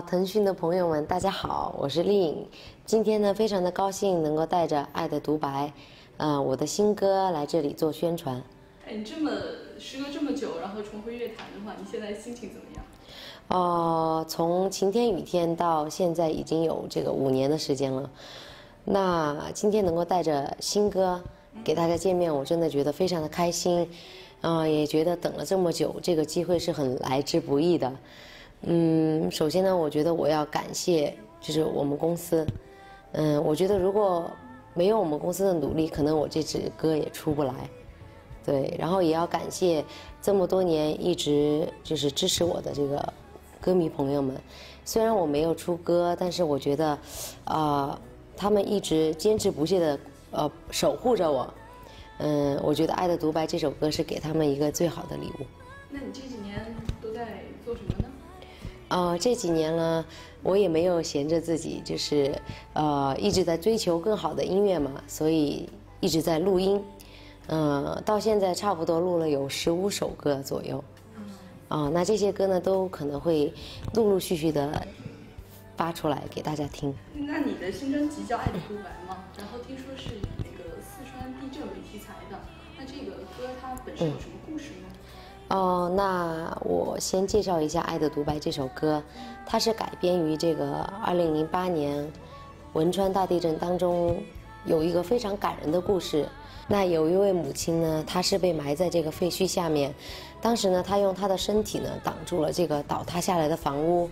腾讯的朋友们，大家好，我是丽颖。今天呢，非常的高兴能够带着《爱的独白》，我的新歌来这里做宣传。哎，你时隔这么久，然后重回乐坛的话，你现在心情怎么样？从晴天雨天到现在已经有这个5年的时间了。那今天能够带着新歌给大家见面，我真的觉得非常的开心，也觉得等了这么久，这个机会是很来之不易的。首先呢，我觉得我要感谢就是我们公司，我觉得如果没有我们公司的努力，可能我这支歌也出不来。对，然后也要感谢这么多年一直就是支持我的这个歌迷朋友们。虽然我没有出歌，但是我觉得，他们一直坚持不懈的守护着我。我觉得《爱的独白》这首歌是给他们一个最好的礼物。那你这几年都在做什么呢？这几年呢，我也没有闲着自己，就是一直在追求更好的音乐嘛，所以一直在录音。到现在差不多录了有15首歌左右。那这些歌呢，都可能会陆陆续续的发出来给大家听。那你的新专辑叫《爱的独白》吗？然后听说是以那个四川地震为题材的，那这个歌它本身有什么故事呢？那我先介绍一下《爱的独白》这首歌，它是改编于这个2008年汶川大地震当中有一个非常感人的故事。那有一位母亲呢，她是被埋在这个废墟下面，当时呢，她用她的身体呢挡住了这个倒塌下来的房屋，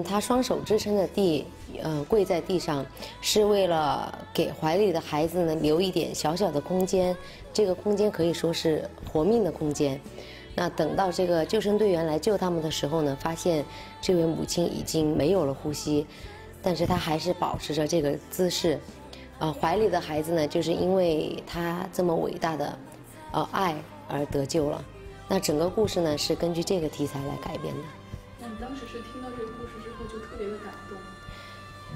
她双手支撑着地，跪在地上，是为了给怀里的孩子呢留一点小小的空间，这个空间可以说是活命的空间。那等到这个救生队员来救他们的时候呢，发现这位母亲已经没有了呼吸，但是她还是保持着这个姿势。怀里的孩子呢，就是因为他这么伟大的爱而得救了。那整个故事呢，是根据这个题材来改编的。那你当时是听到这个故事之后就特别的感动？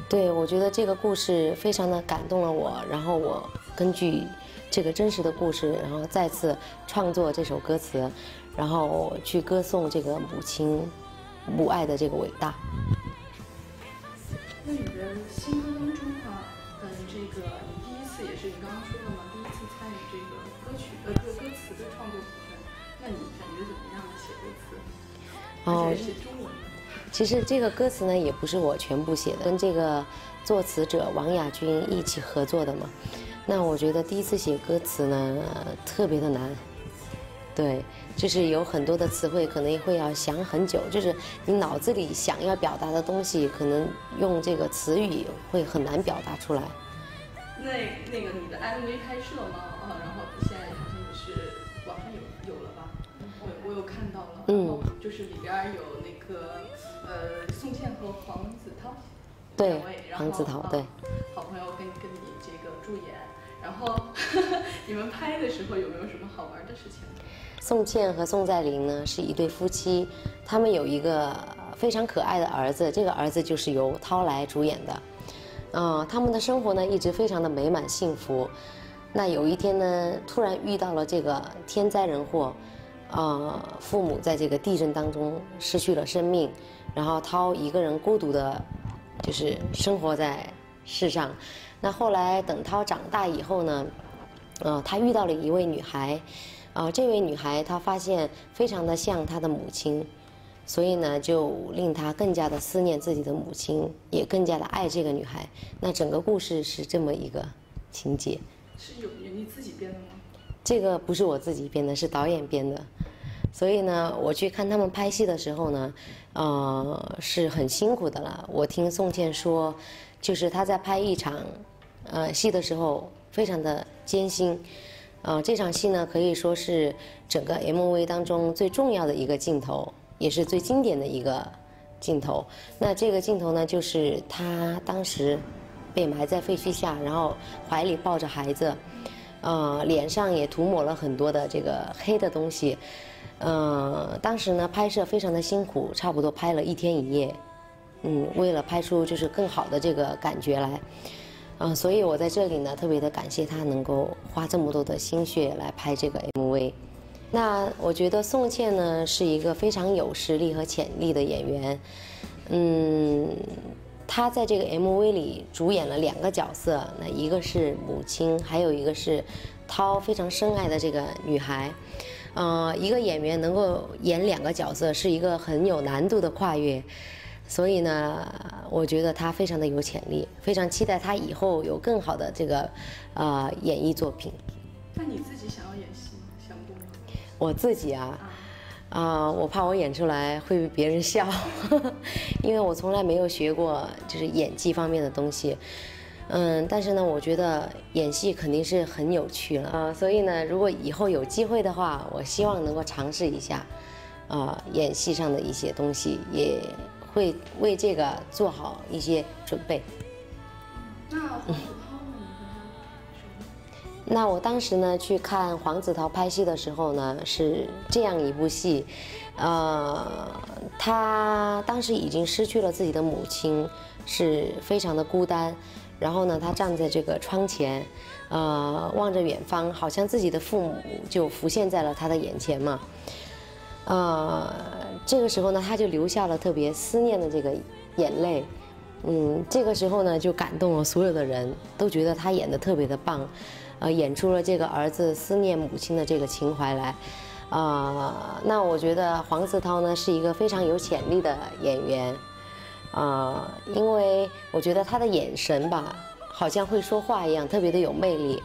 对，我觉得这个故事非常的感动了我，然后我根据这个真实的故事，然后再次创作这首歌词，然后去歌颂这个母亲母爱的这个伟大。那你的新歌当中啊，这个你第一次也是你刚刚说的嘛，第一次参与这个歌词的创作部分，那你感觉怎么样写歌词？而且是写中文的。其实这个歌词呢，也不是我全部写的，跟这个作词者王亚军一起合作的嘛。那我觉得第一次写歌词呢，特别的难。对，就是有很多的词汇可能会要想很久，就是你脑子里想要表达的东西，可能用这个词语会很难表达出来。那个你的 MV 拍摄吗？然后现在好像也是网上有了吧？我有看到了。然后就是里边有那个宋茜和黄子韬。对，黄子韬对。好朋友跟你这个助演，然后你们拍的时候有没有什么好玩的事情？宋茜和宋在林呢是一对夫妻，他们有一个非常可爱的儿子，这个儿子就是由涛来主演的。他们的生活呢一直非常的美满幸福。那有一天呢，突然遇到了这个天灾人祸，父母在这个地震当中失去了生命，然后涛一个人孤独的，就是生活在世上。那后来等涛长大以后呢，他遇到了一位女孩。这位女孩她发现非常的像她的母亲，所以呢就令她更加的思念自己的母亲，也更加的爱这个女孩。那整个故事是这么一个情节。是你自己编的吗？这个不是我自己编的，是导演编的。所以呢，我去看他们拍戏的时候呢，是很辛苦的了。我听宋茜说，就是她在拍一场戏的时候非常的艰辛。这场戏呢，可以说是整个 MV 当中最重要的一个镜头，也是最经典的一个镜头。那这个镜头呢，就是他当时被埋在废墟下，然后怀里抱着孩子，脸上也涂抹了很多的这个黑的东西。当时呢拍摄非常的辛苦，差不多拍了1天1夜。为了拍出就是更好的这个感觉来。所以我在这里呢，特别的感谢他能够花这么多的心血来拍这个 MV。那我觉得宋茜呢是一个非常有实力和潜力的演员，她在这个 MV 里主演了2个角色，那一个是母亲，还有一个是涛非常深爱的这个女孩。一个演员能够演2个角色，是一个很有难度的跨越。所以呢，我觉得她非常的有潜力，非常期待她以后有更好的这个演艺作品。那你自己想要演戏吗？想过吗？我自己我怕我演出来会被别人笑，因为我从来没有学过就是演技方面的东西。但是呢，我觉得演戏肯定是很有趣了所以呢，如果以后有机会的话，我希望能够尝试一下演戏上的一些东西，也会为这个做好一些准备。那黄子韬呢？你和他熟吗？那我当时呢去看黄子韬拍戏的时候呢，是这样一部戏，他当时已经失去了自己的母亲，是非常的孤单。然后呢，他站在这个窗前，望着远方，好像自己的父母就浮现在了他的眼前嘛。这个时候呢，他就流下了特别思念的这个眼泪。这个时候呢，就感动了所有的人，都觉得他演得特别的棒，演出了这个儿子思念母亲的这个情怀来。那我觉得黄子韬呢是一个非常有潜力的演员。因为我觉得他的眼神吧，好像会说话一样，特别的有魅力，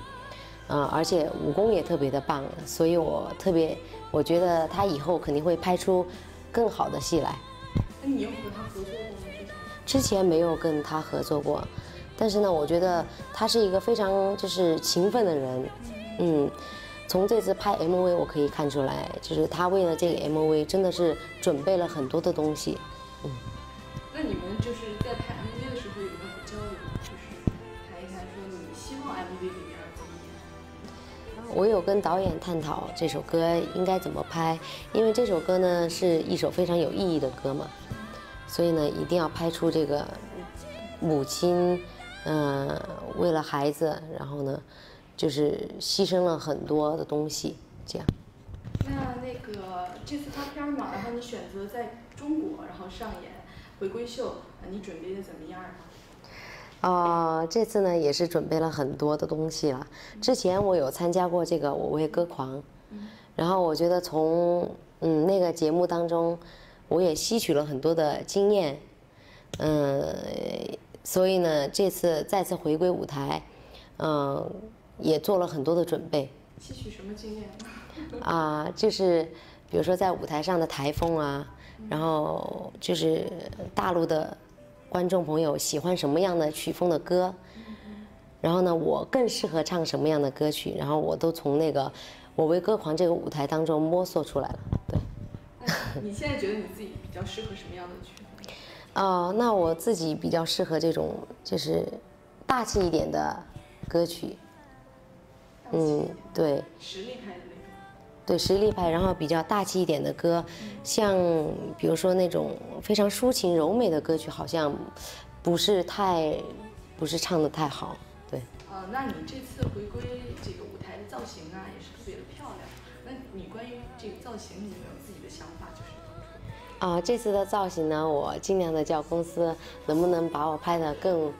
而且武功也特别的棒，所以我觉得他以后肯定会拍出更好的戏来。那你有和他合作过吗？之前没有跟他合作过，但是呢，我觉得他是一个非常就是勤奋的人，从这次拍 MV 我可以看出来，就是他为了这个 MV 真的是准备了很多的东西，那你们就是在拍 MV 的时候有没有交流？就是谈一谈说你希望 MV 里面怎么演？我有跟导演探讨这首歌应该怎么拍，因为这首歌呢是一首非常有意义的歌嘛，所以呢一定要拍出这个母亲，为了孩子，然后呢就是牺牲了很多的东西，这样。那个这次发片嘛，然后你选择在中国，然后上演回归秀，你准备的怎么样啊？这次呢也是准备了很多的东西了。之前我有参加过这个我为歌狂，然后我觉得从那个节目当中，我也吸取了很多的经验，所以呢这次再次回归舞台，也做了很多的准备。吸取什么经验？就是比如说在舞台上的台风啊。然后就是大陆的观众朋友喜欢什么样的曲风的歌，然后呢，我更适合唱什么样的歌曲，然后我都从那个我为歌狂这个舞台当中摸索出来了。对。你现在觉得你自己比较适合什么样的曲风？那我自己比较适合这种就是大气一点的歌曲。对。实力派的那种。对，实力派，然后比较大气一点的歌，像比如说那种非常抒情柔美的歌曲，好像不是唱得太好，对。那你这次回归这个舞台的造型啊，也是特别的漂亮。那你关于这个造型，你有没有自己的想法？就是这次的造型呢，我尽量的叫公司能不能把我拍得更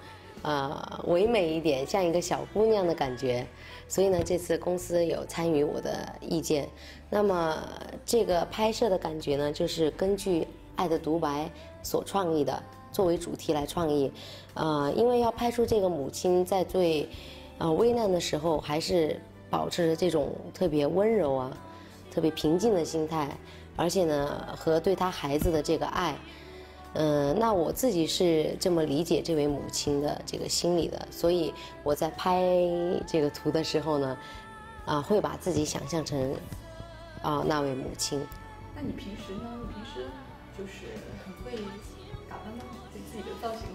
唯美一点，像一个小姑娘的感觉。所以呢，这次公司有参与我的意见。那么这个拍摄的感觉呢，就是根据《爱的独白》所创意的，作为主题来创意。因为要拍出这个母亲在最危难的时候，还是保持着这种特别温柔啊、特别平静的心态，而且呢，和对她孩子的这个爱。那我自己是这么理解这位母亲的这个心理的，所以我在拍这个图的时候呢，会把自己想象成那位母亲。那你平时呢？你平时就是很会打扮吗？对自己的造型？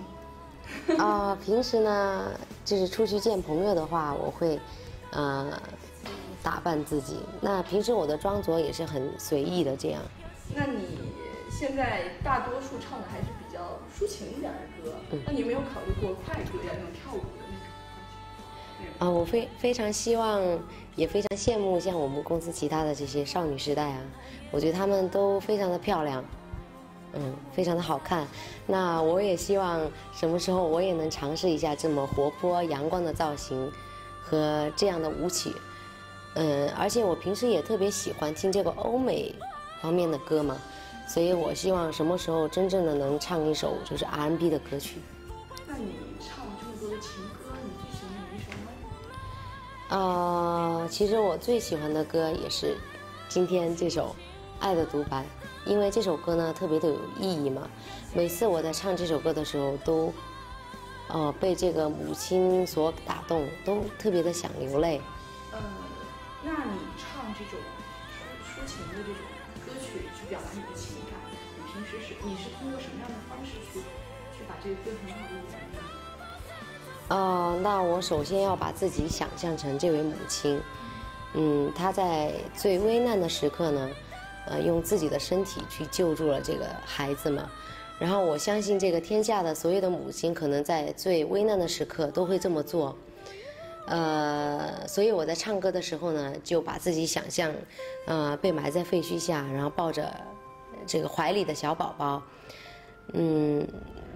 平时呢，就是出去见朋友的话，我会打扮自己。那平时我的装着也是很随意的这样。那你现在大多数唱的还是比较抒情一点的歌，那你有没有考虑过快歌呀，那种跳舞的那种？我非常希望，也非常羡慕像我们公司其他的这些少女时代啊，我觉得她们都非常的漂亮。非常的好看。那我也希望什么时候我也能尝试一下这么活泼阳光的造型和这样的舞曲。而且我平时也特别喜欢听这个欧美方面的歌嘛，所以我希望什么时候真正的能唱一首就是 R&B 的歌曲。那你唱这么多的情歌，你最喜欢哪一首呢？其实我最喜欢的歌也是今天这首《爱的独白》，因为这首歌呢特别的有意义嘛。每次我在唱这首歌的时候，都被这个母亲所打动，都特别的想流泪。那你唱这种抒情的这种歌曲去表达你的情感，你是通过什么样的方式去把这个歌很好的演绎？那我首先要把自己想象成这位母亲，她在最危难的时刻呢，用自己的身体去救助了这个孩子们。然后我相信这个天下的所有的母亲，可能在最危难的时刻都会这么做。所以我在唱歌的时候呢，就把自己想象，被埋在废墟下，然后抱着这个怀里的小宝宝，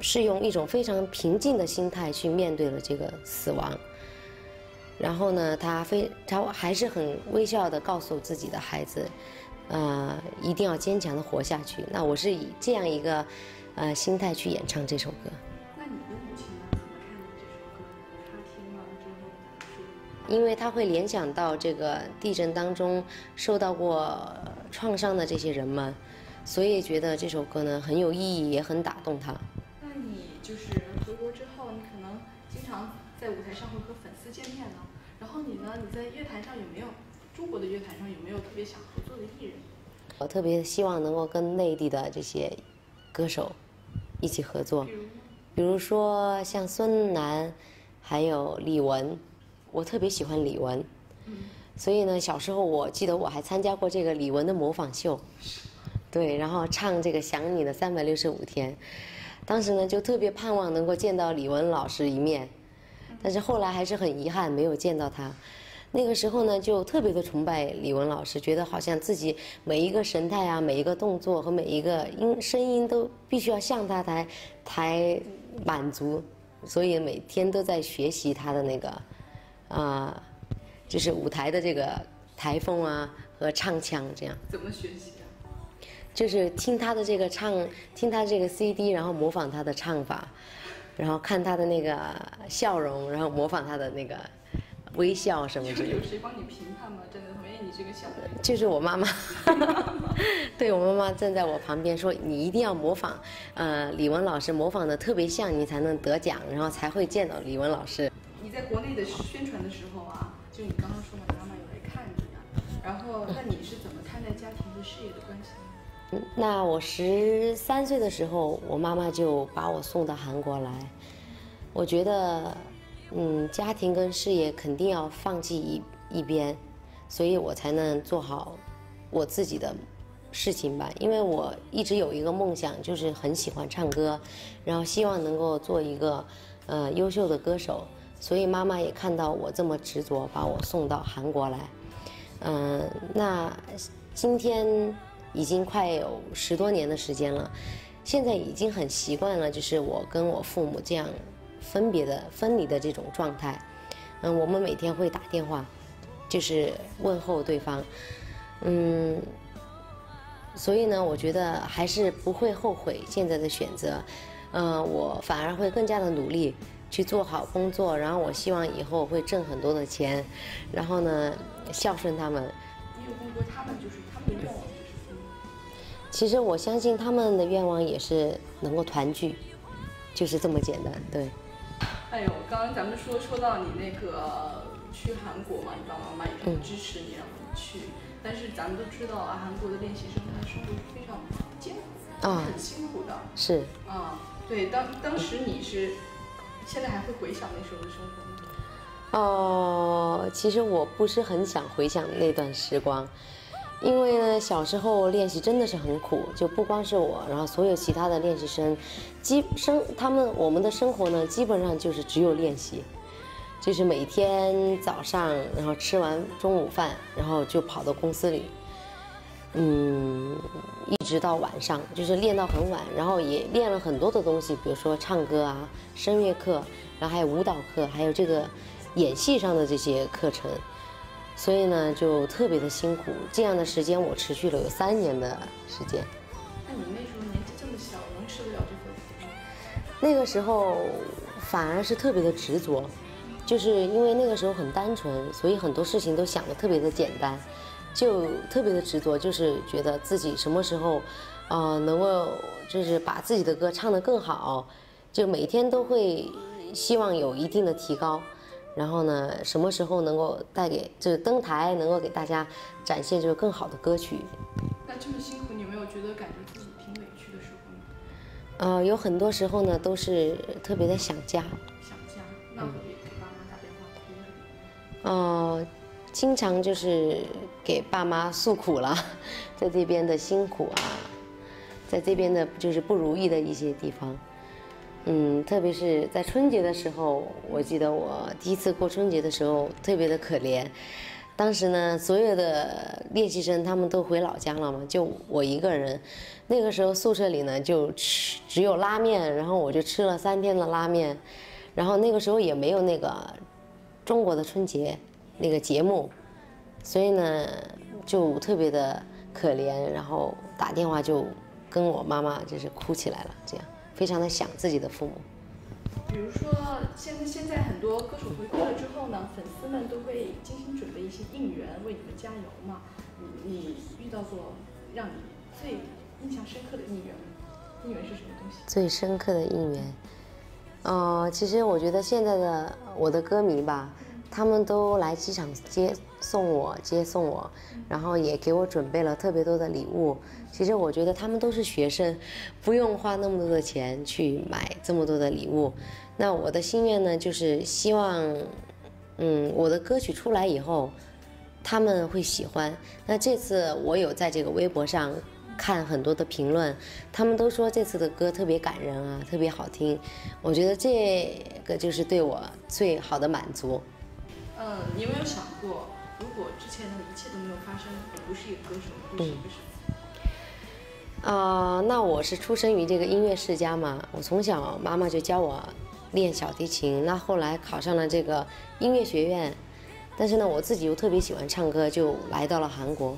是用一种非常平静的心态去面对了这个死亡。然后呢，他还是很微笑地告诉自己的孩子，一定要坚强地活下去。那我是以这样一个心态去演唱这首歌。那你的母亲呢？怎么看待这首歌？她听了之后怎么说？因为他会联想到这个地震当中受到过创伤的这些人们，所以觉得这首歌呢很有意义，也很打动他。那你就是回国之后，你可能经常在舞台上会和粉丝见面呢。然后你呢？你在乐坛上有没有中国的乐坛上有没有特别想合作的艺人？我特别希望能够跟内地的这些歌手一起合作，比如说像孙楠，还有李玟。我特别喜欢李玟，所以呢，小时候我记得我还参加过这个李玟的模仿秀，对，然后唱这个《想你的365天》，当时呢就特别盼望能够见到李玟老师一面，但是后来还是很遗憾没有见到他。那个时候呢，就特别的崇拜李玟老师，觉得好像自己每一个神态啊，每一个动作和每一个声音都必须要向他才满足，所以每天都在学习他的那个。就是舞台的这个台风啊和唱腔这样。怎么学习啊？就是听他的这个听他这个 CD， 然后模仿他的唱法，然后看他的那个笑容，然后模仿他的那个微笑什么之类的。有谁帮你评判吗？站在旁边，你这个笑容。就是我妈妈，对，我妈妈站在我旁边说：“你一定要模仿，李玟老师模仿的特别像，你才能得奖，然后才会见到李玟老师。”你在国内的宣传的时候啊，就你刚刚说嘛，妈妈有来看你啊，然后那你是怎么看待家庭和事业的关系呢？那我13岁的时候，我妈妈就把我送到韩国来。我觉得，家庭跟事业肯定要放弃一边，所以我才能做好我自己的事情吧。因为我一直有一个梦想，就是很喜欢唱歌，然后希望能够做一个优秀的歌手。所以妈妈也看到我这么执着，把我送到韩国来。那今天已经快有10多年的时间了，现在已经很习惯了，就是我跟我父母这样分离的这种状态。我们每天会打电话，就是问候对方。所以呢，我觉得还是不会后悔现在的选择。我反而会更加的努力。去做好工作，然后我希望以后会挣很多的钱，然后呢，孝顺他们。你有问过他们，就是他们的愿望是什么？其实我相信他们的愿望也是能够团聚，就是这么简单，对。哎呦，刚刚咱们说到你那个去韩国嘛，你爸爸妈妈也很支持你，让你去。但是咱们都知道啊，韩国的练习生他的生活是非常艰苦，很辛苦的。是。对，当时你是。现在还会回想那时候的生活吗？其实我不是很想回想那段时光，因为呢，小时候练习真的是很苦，就不光是我，然后所有其他的练习生，我们的生活呢，基本上就是只有练习，就是每天早上，然后吃完中午饭，然后就跑到公司里，一直到晚上，就是练到很晚，然后也练了很多的东西，比如说唱歌啊、声乐课，然后还有舞蹈课，还有这个演戏上的这些课程，所以呢就特别的辛苦。这样的时间我持续了有3年的时间。那你那时候年纪这么小，能吃得了这份苦吗？那个时候反而是特别的执着，就是因为那个时候很单纯，所以很多事情都想得特别的简单。就特别的执着，就是觉得自己什么时候，能够就是把自己的歌唱得更好，就每天都会希望有一定的提高，然后呢，什么时候能够带给就是登台，能够给大家展现这个更好的歌曲。那这么辛苦，你有没有觉得感觉自己挺委屈的时候呢？有很多时候呢，都是特别的想家。想家，那会给爸妈打电话哭吗？经常就是给爸妈诉苦了，在这边的辛苦啊，在这边的就是不如意的一些地方。特别是在春节的时候，我记得我第一次过春节的时候特别的可怜。当时呢，所有的练习生他们都回老家了嘛，就我一个人。那个时候宿舍里呢就只有拉面，然后我就吃了3天的拉面。然后那个时候也没有那个中国的春节那个节目，所以呢就特别的可怜，然后打电话就跟我妈妈就是哭起来了，这样非常的想自己的父母。比如说现在很多歌手回归了之后呢，粉丝们都会精心准备一些应援，为你们加油嘛。你遇到过让你最印象深刻的应援吗？应援是什么东西？最深刻的应援，其实我觉得现在的我的歌迷吧，他们都来机场接送我，然后也给我准备了特别多的礼物。其实我觉得他们都是学生，不用花那么多的钱去买这么多的礼物。那我的心愿呢，就是希望，我的歌曲出来以后，他们会喜欢。那这次我有在这个微博上看很多的评论，他们都说这次的歌特别感人啊，特别好听。我觉得这个就是对我最好的满足。你有没有想过，如果之前的一切都没有发生，你不是一个歌手，你会是一个什么？那我是出生于这个音乐世家嘛，我从小妈妈就教我练小提琴，那后来考上了这个音乐学院，但是呢，我自己又特别喜欢唱歌，就来到了韩国。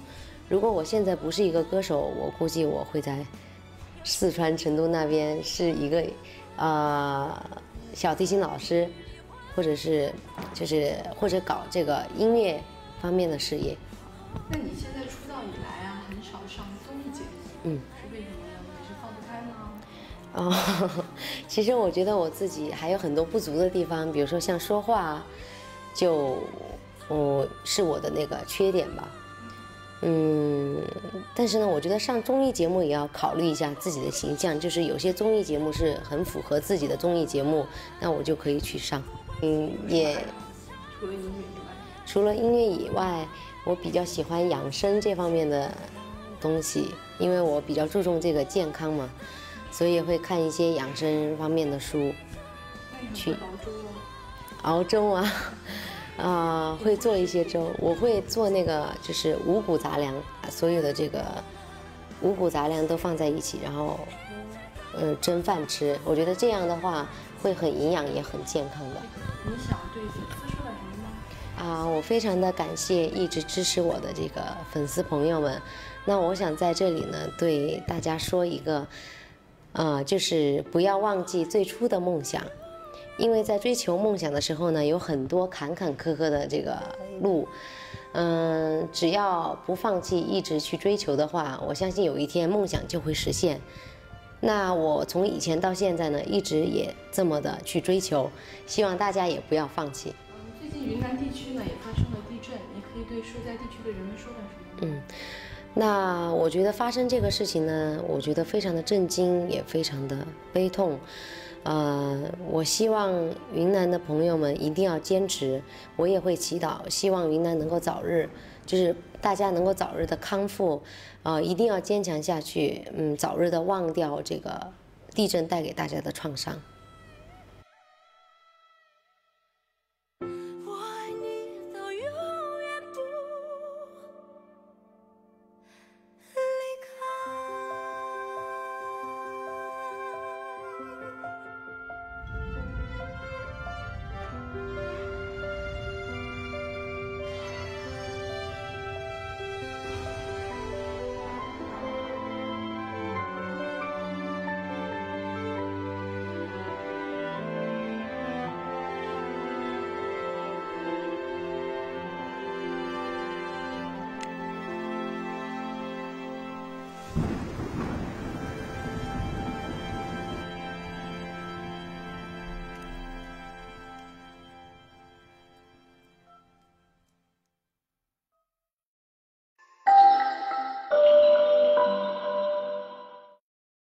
如果我现在不是一个歌手，我估计我会在四川成都那边是一个小提琴老师，或者搞这个音乐方面的事业。那你现在出道以来啊，很少上综艺节目，是为什么呢？你是放不开吗？其实我觉得我自己还有很多不足的地方，比如说像说话，是我的那个缺点吧。但是呢，我觉得上综艺节目也要考虑一下自己的形象，就是有些综艺节目是很符合自己的综艺节目，那我就可以去上。除了音乐以外，我比较喜欢养生这方面的东西，因为我比较注重这个健康嘛，所以也会看一些养生方面的书。去熬粥啊，会做一些粥。我会做那个就是五谷杂粮，所有的这个五谷杂粮都放在一起，然后蒸饭吃。我觉得这样的话会很营养，也很健康的。你想对粉丝说点什么吗？我非常的感谢一直支持我的这个粉丝朋友们。那我想在这里呢，对大家说一个，就是不要忘记最初的梦想。因为在追求梦想的时候呢，有很多坎坎坷坷的这个路，只要不放弃，一直去追求的话，我相信有一天梦想就会实现。那我从以前到现在呢，一直也这么的去追求，希望大家也不要放弃。最近云南地区呢也发生了地震，你可以对受灾地区的人们说点什么？那我觉得发生这个事情呢，我觉得非常的震惊，也非常的悲痛。我希望云南的朋友们一定要坚持，我也会祈祷，希望云南能够早日，就是大家能够早日的康复，一定要坚强下去，早日的忘掉这个地震带给大家的创伤。